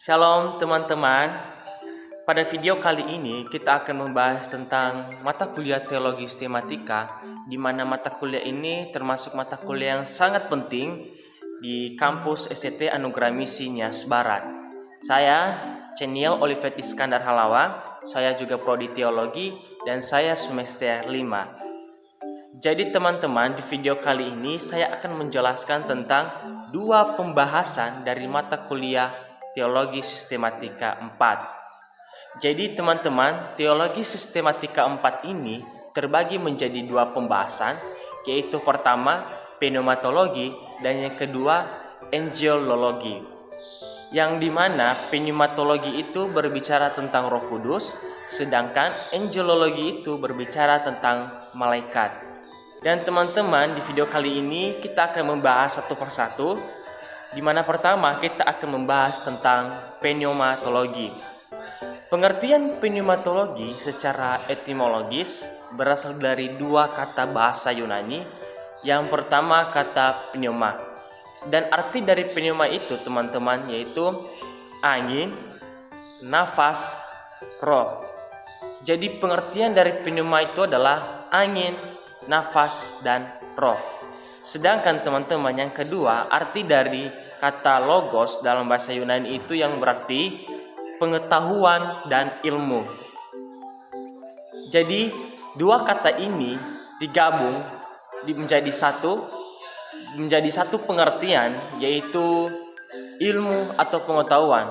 Shalom teman-teman. Pada video kali ini kita akan membahas tentang mata kuliah teologi sistematika, di mana mata kuliah ini termasuk mata kuliah yang sangat penting di kampus STT Anugerah Misi Nias Barat. Saya Cheniel Olivet Iskandar Halawa, saya juga prodi teologi dan saya semester 5. Jadi teman-teman, di video kali ini saya akan menjelaskan tentang dua pembahasan dari mata kuliah teologi sistematika 4. Jadi teman-teman, teologi sistematika 4 ini terbagi menjadi dua pembahasan, yaitu pertama pneumatologi dan yang kedua angelologi. Yang dimana pneumatologi itu berbicara tentang Roh Kudus, sedangkan angelologi itu berbicara tentang malaikat. Dan teman-teman, di video kali ini kita akan membahas satu persatu, di mana pertama kita akan membahas tentang pneumatologi. Pengertian pneumatologi secara etimologis berasal dari dua kata bahasa Yunani. Yang pertama kata pneuma, dan arti dari pneuma itu teman-teman yaitu angin, nafas, roh. Jadi pengertian dari pneuma itu adalah angin, nafas, dan roh. Sedangkan teman-teman yang kedua, arti dari kata logos dalam bahasa Yunani itu yang berarti pengetahuan dan ilmu. Jadi dua kata ini digabung menjadi satu pengertian, yaitu ilmu atau pengetahuan,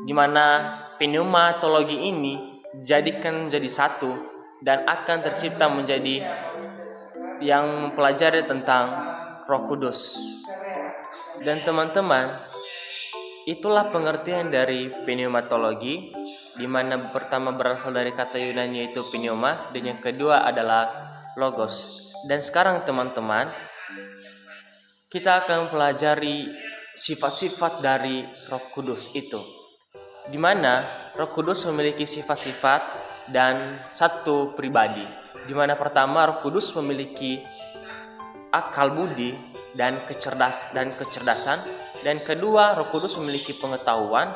di mana pneumatologi ini dijadikan menjadi satu dan akan tercipta menjadi yang mempelajari tentang Roh Kudus. Dan teman-teman, itulah pengertian dari pneumatologi, di mana pertama berasal dari kata Yunani yaitu pneuma dan yang kedua adalah logos. Dan sekarang teman-teman, kita akan mempelajari sifat-sifat dari Roh Kudus itu, di mana Roh Kudus memiliki sifat-sifat dan satu pribadi, di mana pertama Roh Kudus memiliki akal budi dan kecerdasan, dan kedua Roh Kudus memiliki pengetahuan,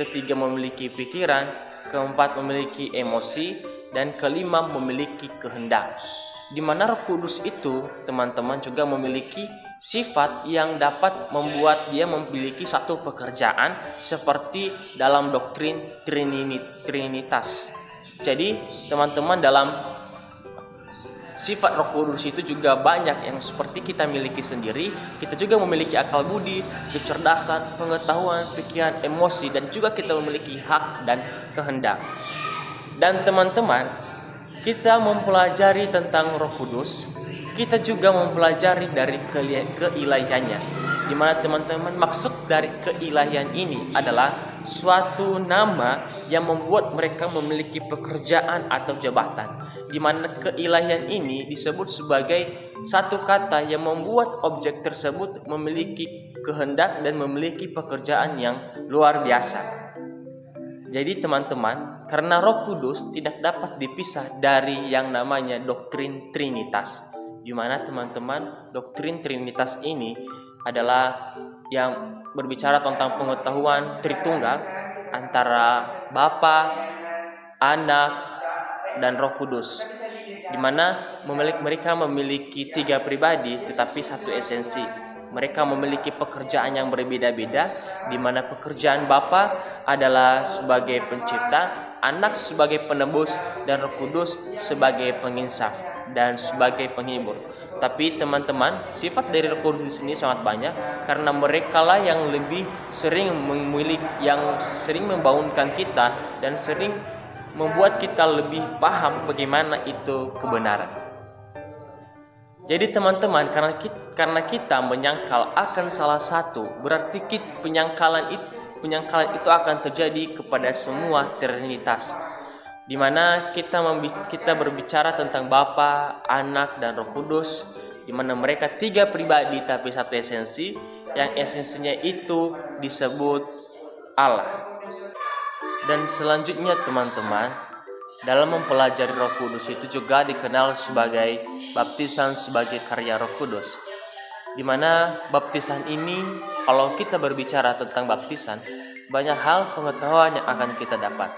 ketiga memiliki pikiran, keempat memiliki emosi, dan kelima memiliki kehendak. Di mana Roh Kudus itu teman-teman juga memiliki sifat yang dapat membuat dia memiliki satu pekerjaan seperti dalam doktrin Trinitas. Jadi teman-teman, dalam sifat Roh Kudus itu juga banyak yang seperti kita miliki sendiri. Kita juga memiliki akal budi, kecerdasan, pengetahuan, pikiran, emosi, dan juga kita memiliki hak dan kehendak. Dan teman-teman, kita mempelajari tentang Roh Kudus, kita juga mempelajari dari keilahiannya, di mana teman-teman, maksud dari keilahian ini adalah suatu nama yang membuat mereka memiliki pekerjaan atau jabatan, di mana keilahian ini disebut sebagai satu kata yang membuat objek tersebut memiliki kehendak dan memiliki pekerjaan yang luar biasa. Jadi teman-teman, karena Roh Kudus tidak dapat dipisah dari yang namanya doktrin Trinitas, di mana teman-teman, doktrin Trinitas ini adalah yang berbicara tentang pengetahuan Tritunggal antara Bapa, Anak, dan Roh Kudus, di mana mereka memiliki tiga pribadi tetapi satu esensi. Mereka memiliki pekerjaan yang berbeda-beda, di mana pekerjaan Bapa adalah sebagai pencipta, Anak sebagai penebus, dan Roh Kudus sebagai penginsaf dan sebagai penghibur. Tapi teman-teman, sifat dari Roh Kudus ini sangat banyak, karena merekalah yang lebih sering yang sering membangunkan kita dan sering membuat kita lebih paham bagaimana itu kebenaran. Jadi teman-teman, karena kita menyangkal akan salah satu, berarti penyangkalan itu akan terjadi kepada semua Trinitas, di mana kita berbicara tentang Bapa, Anak, dan Roh Kudus, di mana mereka tiga pribadi tapi satu esensi, yang esensinya itu disebut Allah. Dan selanjutnya teman-teman, dalam mempelajari Roh Kudus itu juga dikenal sebagai baptisan sebagai karya Roh Kudus, di mana baptisan ini, kalau kita berbicara tentang baptisan, banyak hal pengetahuan yang akan kita dapat.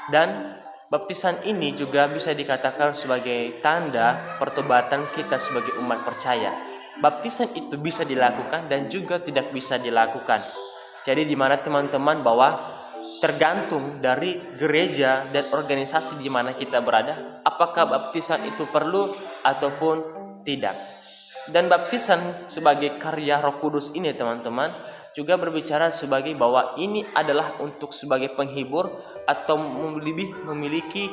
Dan baptisan ini juga bisa dikatakan sebagai tanda pertobatan kita sebagai umat percaya. Baptisan itu bisa dilakukan dan juga tidak bisa dilakukan. Jadi di mana teman-teman bahwa tergantung dari gereja dan organisasi di mana kita berada, apakah baptisan itu perlu ataupun tidak. Dan baptisan sebagai karya Roh Kudus ini teman-teman juga berbicara sebagai bahwa ini adalah untuk sebagai penghibur atau lebih memiliki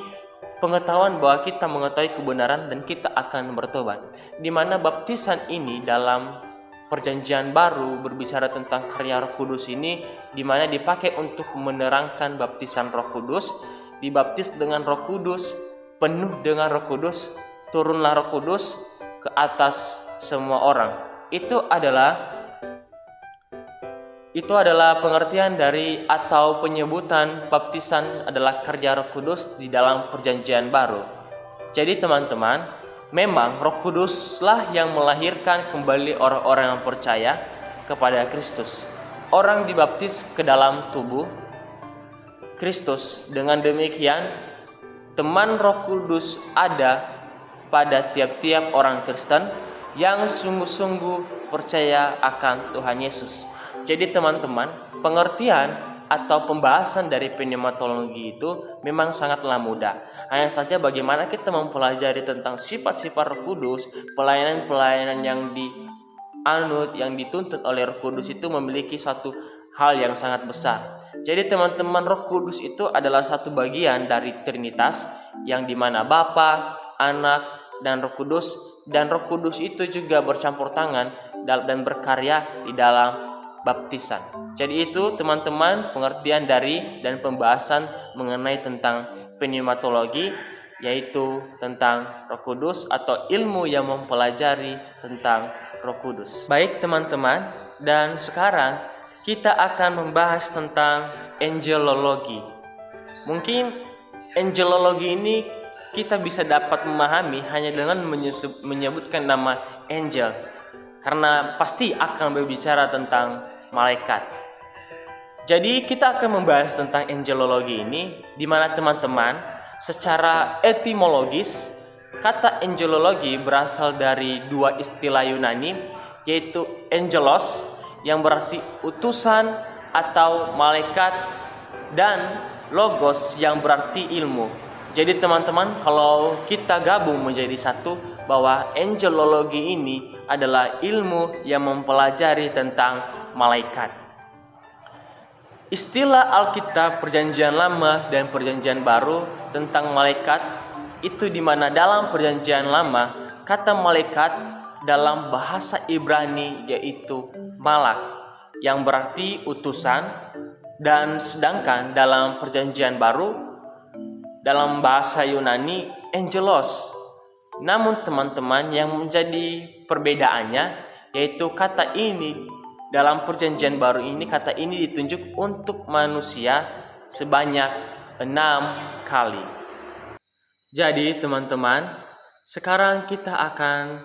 pengetahuan bahwa kita mengetahui kebenaran dan kita akan bertobat. Di mana baptisan ini dalam Perjanjian Baru berbicara tentang karya Roh Kudus ini, di mana dipakai untuk menerangkan baptisan Roh Kudus, dibaptis dengan Roh Kudus, penuh dengan Roh Kudus, turunlah Roh Kudus ke atas semua orang. Itu adalah pengertian dari atau penyebutan baptisan adalah karya Roh Kudus di dalam Perjanjian Baru. Jadi teman-teman, memang Roh Kuduslah yang melahirkan kembali orang-orang yang percaya kepada Kristus. Orang dibaptis ke dalam tubuh Kristus. Dengan demikian, teman Roh Kudus ada pada tiap-tiap orang Kristen yang sungguh-sungguh percaya akan Tuhan Yesus. Jadi teman-teman, pengertian atau pembahasan dari pneumatologi itu memang sangatlah mudah. Hanya saja bagaimana kita mempelajari tentang sifat-sifat Roh Kudus, pelayanan-pelayanan yang dituntut oleh Roh Kudus itu memiliki suatu hal yang sangat besar. Jadi teman-teman, Roh Kudus itu adalah satu bagian dari Trinitas yang dimana Bapa, Anak, dan Roh Kudus. Dan Roh Kudus itu juga bercampur tangan dan berkarya di dalam baptisan. Jadi itu teman-teman pengertian dari dan pembahasan mengenai tentang pneumatologi, yaitu tentang Roh Kudus atau ilmu yang mempelajari tentang Roh Kudus. Baik teman-teman, dan sekarang kita akan membahas tentang angelologi. Mungkin angelologi ini kita bisa dapat memahami hanya dengan menyebutkan nama angel, karena pasti akan berbicara tentang malaikat. Jadi kita akan membahas tentang angelologi ini, di mana teman-teman secara etimologis kata angelologi berasal dari dua istilah Yunani, yaitu angelos yang berarti utusan atau malaikat, dan logos yang berarti ilmu. Jadi teman-teman, kalau kita gabung menjadi satu, bahwa angelologi ini adalah ilmu yang mempelajari tentang malaikat. Istilah Alkitab Perjanjian Lama dan Perjanjian Baru tentang malaikat itu di mana dalam Perjanjian Lama kata malaikat dalam bahasa Ibrani yaitu malak yang berarti utusan, dan sedangkan dalam Perjanjian Baru dalam bahasa Yunani angelos. Namun teman-teman, yang menjadi perbedaannya yaitu kata ini dalam Perjanjian Baru ini, kata ini ditunjuk untuk manusia sebanyak 6 kali. Jadi teman-teman, sekarang kita akan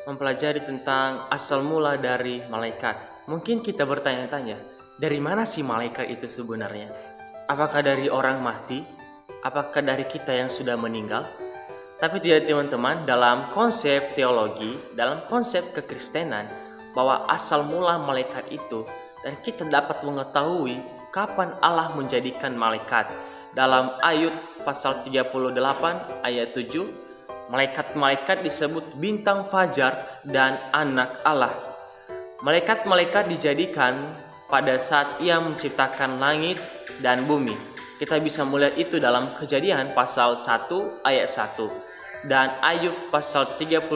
mempelajari tentang asal mula dari malaikat. Mungkin kita bertanya-tanya, dari mana sih malaikat itu sebenarnya? Apakah dari orang mati? Apakah dari kita yang sudah meninggal? Tapi tidak teman-teman, dalam konsep teologi, dalam konsep kekristenan, bahwa asal mula malaikat itu, dan kita dapat mengetahui kapan Allah menjadikan malaikat. Dalam Ayub pasal 38 ayat 7, malaikat-malaikat disebut bintang fajar dan anak Allah. Malaikat-malaikat dijadikan pada saat Ia menciptakan langit dan bumi. Kita bisa melihat itu dalam Kejadian pasal 1 ayat 1 dan Ayub pasal 38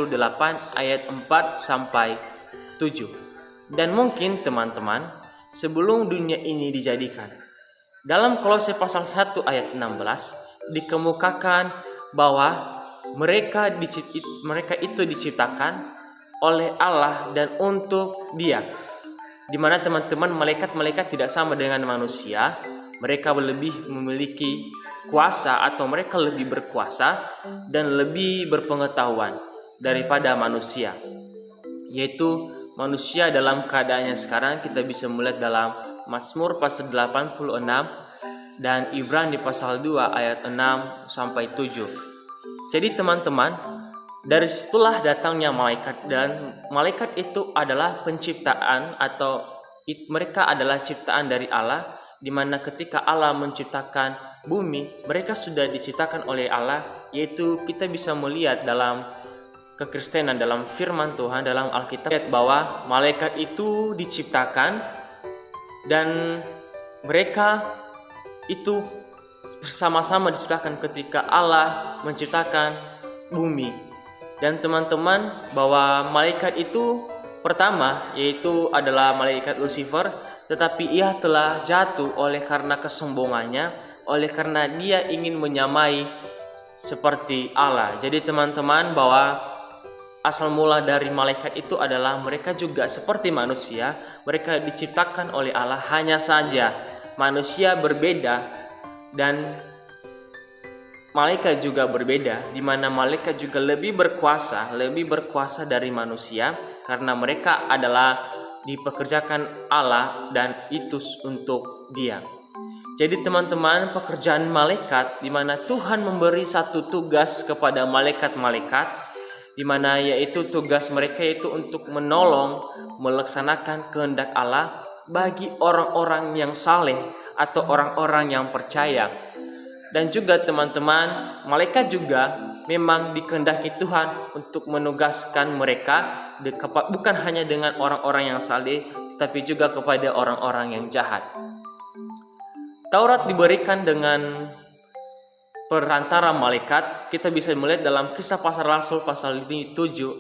ayat 4 sampai 7. Dan mungkin teman-teman, sebelum dunia ini dijadikan, dalam Kolose pasal 1 ayat 16 dikemukakan bahwa mereka itu diciptakan oleh Allah dan untuk Dia. Di mana teman-teman, malaikat-malaikat tidak sama dengan manusia. Mereka lebih memiliki kuasa atau mereka lebih berkuasa dan lebih berpengetahuan daripada manusia. Yaitu manusia dalam keadaannya sekarang kita bisa melihat dalam Mazmur pasal 86, dan Ibrani pasal 2 ayat 6 sampai 7. Jadi teman-teman, dari situlah datangnya malaikat, dan malaikat itu adalah penciptaan atau mereka adalah ciptaan dari Allah, di mana ketika Allah menciptakan bumi, mereka sudah diciptakan oleh Allah, yaitu kita bisa melihat dalam kekristenan, dalam firman Tuhan, dalam Alkitab, bahwa malaikat itu diciptakan dan mereka itu bersama-sama diciptakan ketika Allah menciptakan bumi. Dan teman-teman, bahwa malaikat itu pertama yaitu adalah malaikat Lucifer, tetapi ia telah jatuh oleh karena kesombongannya, oleh karena dia ingin menyamai seperti Allah. Jadi teman-teman, bahwa asal mula dari malaikat itu adalah mereka juga seperti manusia, mereka diciptakan oleh Allah, hanya saja manusia berbeda dan malaikat juga berbeda, di mana malaikat juga lebih berkuasa dari manusia, karena mereka adalah dipekerjakan Allah dan itu untuk dia. Jadi teman-teman, pekerjaan malaikat, di mana Tuhan memberi satu tugas kepada malaikat-malaikat, di mana yaitu tugas mereka itu untuk menolong, melaksanakan kehendak Allah bagi orang-orang yang saleh atau orang-orang yang percaya. Dan juga teman-teman, malaikat juga memang dikehendaki Tuhan untuk menugaskan mereka bukan hanya dengan orang-orang yang saleh, tetapi juga kepada orang-orang yang jahat. Taurat diberikan dengan perantara malaikat. Kita bisa melihat dalam Kisah Para Rasul pasal 7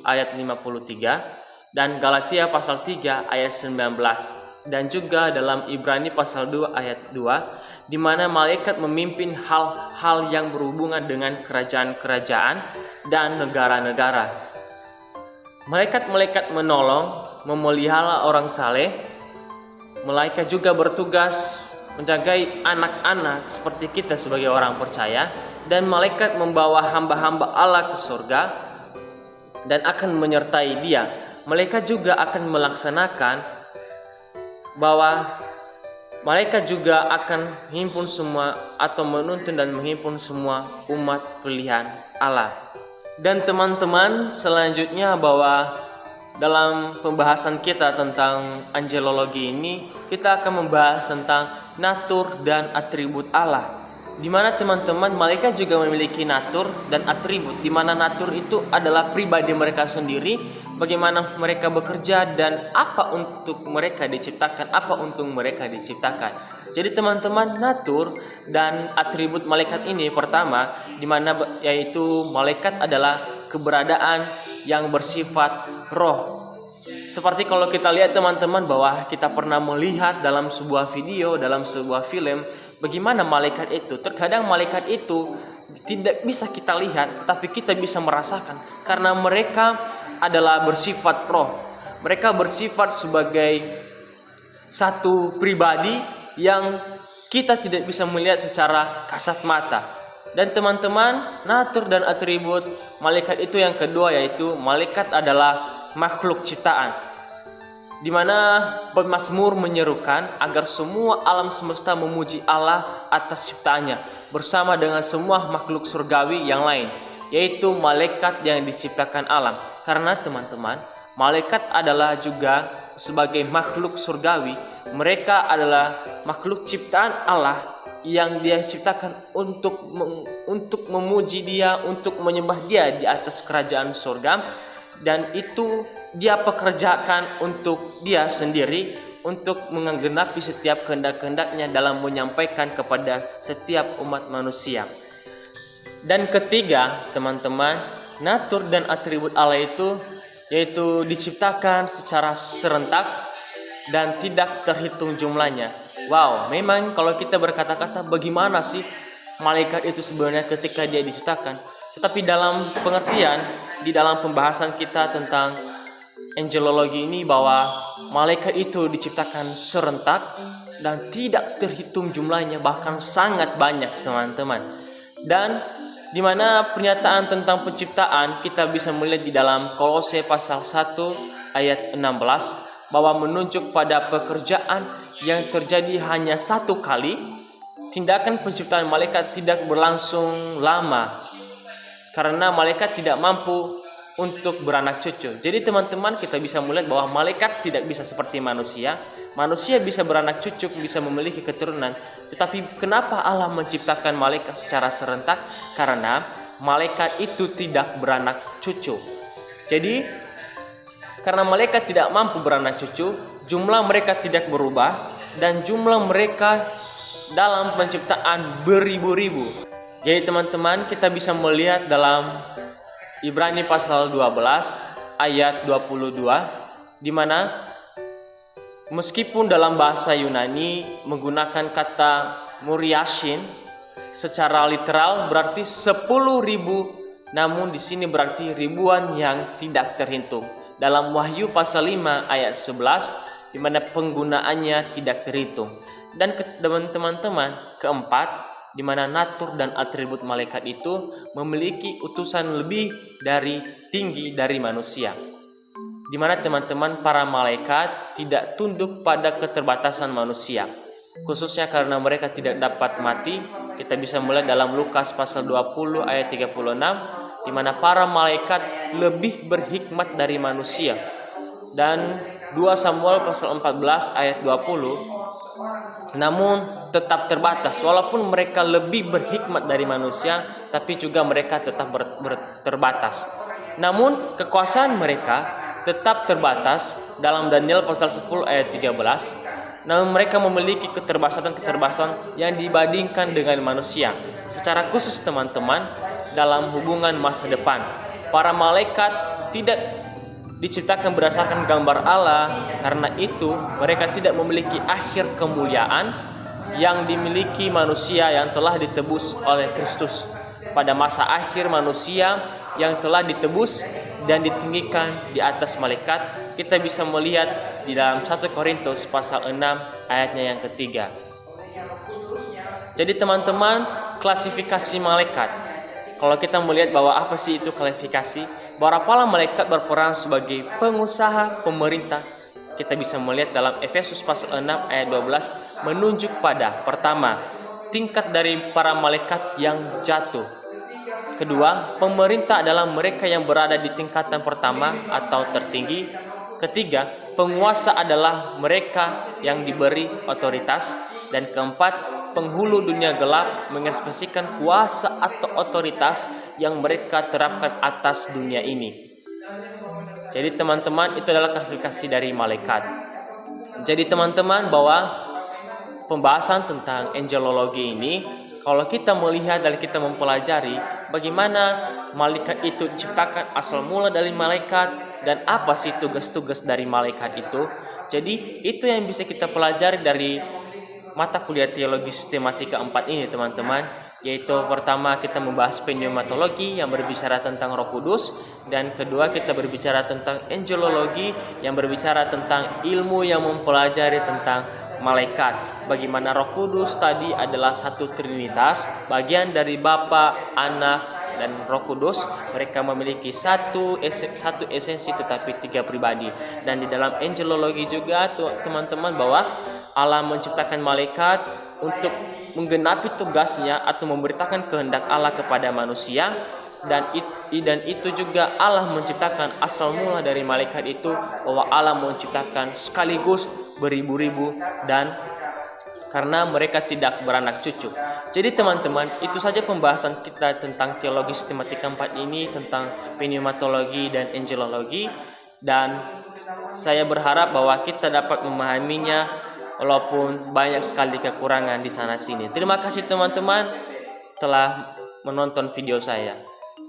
ayat 53 dan Galatia pasal 3 ayat 19, dan juga dalam Ibrani pasal 2 ayat 2, di mana malaikat memimpin hal-hal yang berhubungan dengan kerajaan-kerajaan dan negara-negara. Malaikat-malaikat menolong, memelihara orang saleh. Malaikat juga bertugas menjagai anak-anak seperti kita sebagai orang percaya, dan malaikat membawa hamba-hamba Allah ke surga dan akan menyertai dia. Malaikat juga akan melaksanakan bahwa malaikat juga akan menghimpun semua atau menuntun dan menghimpun semua umat pilihan Allah. Dan teman-teman, selanjutnya bahwa dalam pembahasan kita tentang angelologi ini, kita akan membahas tentang natur dan atribut Allah. Di mana teman-teman, malaikat juga memiliki natur dan atribut, di mana natur itu adalah pribadi mereka sendiri, bagaimana mereka bekerja dan apa untuk mereka diciptakan, apa untung mereka diciptakan. Jadi teman-teman, natur dan atribut malaikat ini pertama, di mana yaitu malaikat adalah keberadaan yang bersifat roh. Seperti kalau kita lihat teman-teman, bahwa kita pernah melihat dalam sebuah video, dalam sebuah film, bagaimana malaikat itu. Terkadang malaikat itu tidak bisa kita lihat, tetapi kita bisa merasakan, karena mereka adalah bersifat roh. Mereka bersifat sebagai satu pribadi yang kita tidak bisa melihat secara kasat mata. Dan teman-teman, natur dan atribut malaikat itu yang kedua, yaitu malaikat adalah makhluk ciptaan, di mana pemazmur menyerukan agar semua alam semesta memuji Allah atas ciptaannya bersama dengan semua makhluk surgawi yang lain, yaitu malaikat yang diciptakan alam. Karena teman-teman, malaikat adalah juga sebagai makhluk surgawi, mereka adalah makhluk ciptaan Allah yang Dia ciptakan untuk memuji Dia, untuk menyembah Dia di atas kerajaan surga, dan itu Dia pekerjakan untuk Dia sendiri, untuk menggenapi setiap kehendak-kehendaknya dalam menyampaikan kepada setiap umat manusia. Dan ketiga, teman-teman, natur dan atribut Allah itu yaitu diciptakan secara serentak dan tidak terhitung jumlahnya. Wow, memang kalau kita berkata-kata bagaimana sih malaikat itu sebenarnya ketika dia diciptakan. Tetapi dalam pengertian, di dalam pembahasan kita tentang angelologi ini, bahwa malaikat itu diciptakan serentak dan tidak terhitung jumlahnya, bahkan sangat banyak teman-teman. Dan di mana pernyataan tentang penciptaan kita bisa melihat di dalam Kolose pasal 1 ayat 16, bahwa menunjuk pada pekerjaan yang terjadi hanya satu kali, tindakan penciptaan malaikat tidak berlangsung lama karena malaikat tidak mampu untuk beranak cucu. Jadi teman-teman, kita bisa melihat bahwa malaikat tidak bisa seperti manusia. Manusia bisa beranak cucu, bisa memiliki keturunan. Tetapi kenapa Allah menciptakan malaikat secara serentak? Karena malaikat itu tidak beranak cucu. Jadi karena malaikat tidak mampu beranak cucu, jumlah mereka tidak berubah dan jumlah mereka dalam penciptaan beribu-ribu. Jadi teman-teman, kita bisa melihat dalam Ibrani pasal 12 ayat 22, di mana meskipun dalam bahasa Yunani menggunakan kata muriashin secara literal berarti 10.000, namun di sini berarti ribuan yang tidak terhitung. Dalam Wahyu pasal 5 ayat 11, di mana penggunaannya tidak terhitung. Dan teman-teman, keempat, di mana natur dan atribut malaikat itu memiliki utusan lebih dari tinggi dari manusia. Di mana teman-teman, para malaikat tidak tunduk pada keterbatasan manusia, khususnya karena mereka tidak dapat mati. Kita bisa melihat dalam Lukas pasal 20 ayat 36, di mana para malaikat lebih berhikmat dari manusia. Dan 2 Samuel pasal 14 ayat 20, namun tetap terbatas. Walaupun mereka lebih berhikmat dari manusia, tapi juga mereka tetap terbatas. Namun kekuasaan mereka tetap terbatas. Dalam Daniel pasal 10 ayat 13, namun mereka memiliki keterbatasan yang dibandingkan dengan manusia. Secara khusus teman-teman, dalam hubungan masa depan, para malaikat tidak diciptakan berdasarkan gambar Allah. Karena itu mereka tidak memiliki akhir kemuliaan yang dimiliki manusia yang telah ditebus oleh Kristus. Pada masa akhir manusia yang telah ditebus dan ditinggikan di atas malaikat, kita bisa melihat di dalam 1 Korintus pasal 6 ayatnya yang ketiga. Jadi teman-teman, klasifikasi malaikat. Kalau kita melihat bahwa apa sih itu klasifikasi, bahwa para malaikat berperan sebagai pengusaha pemerintah, kita bisa melihat dalam Efesus pasal 6 ayat 12 menunjuk pada pertama, tingkat dari para malaikat yang jatuh. Kedua, pemerintah adalah mereka yang berada di tingkatan pertama atau tertinggi. Ketiga, penguasa adalah mereka yang diberi otoritas. Dan keempat, penghulu dunia gelap mengekspresikan kuasa atau otoritas yang mereka terapkan atas dunia ini. Jadi teman-teman, itu adalah klasifikasi dari malaikat. Jadi teman-teman, bahwa pembahasan tentang angelologi ini, kalau kita melihat dan kita mempelajari bagaimana malaikat itu diciptakan asal mula dari malaikat dan apa sih tugas-tugas dari malaikat itu. Jadi itu yang bisa kita pelajari dari mata kuliah teologi sistematika 4 ini teman-teman, yaitu pertama kita membahas pneumatologi yang berbicara tentang Roh Kudus, dan kedua kita berbicara tentang angelologi yang berbicara tentang ilmu yang mempelajari tentang malaikat. Bagaimana Roh Kudus tadi adalah satu trinitas, bagian dari Bapa, Anak, dan Roh Kudus. Mereka memiliki satu esensi tetapi 3 pribadi. Dan di dalam angelologi juga teman-teman, bahwa Allah menciptakan malaikat untuk menggenapi tugasnya atau memberitakan kehendak Allah kepada manusia, dan itu juga Allah menciptakan asal mula dari malaikat itu, bahwa Allah menciptakan sekaligus beribu-ribu dan karena mereka tidak beranak cucu. Jadi teman-teman, itu saja pembahasan kita tentang teologi sistematika 4 ini, tentang pneumatologi dan angelologi, dan saya berharap bahwa kita dapat memahaminya walaupun banyak sekali kekurangan di sana sini. Terima kasih teman-teman telah menonton video saya.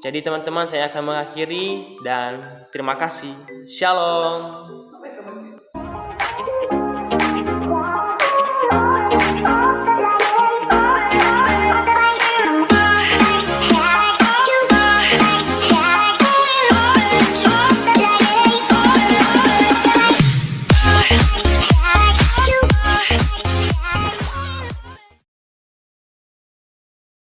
Jadi teman-teman, saya akan mengakhiri dan terima kasih. Shalom.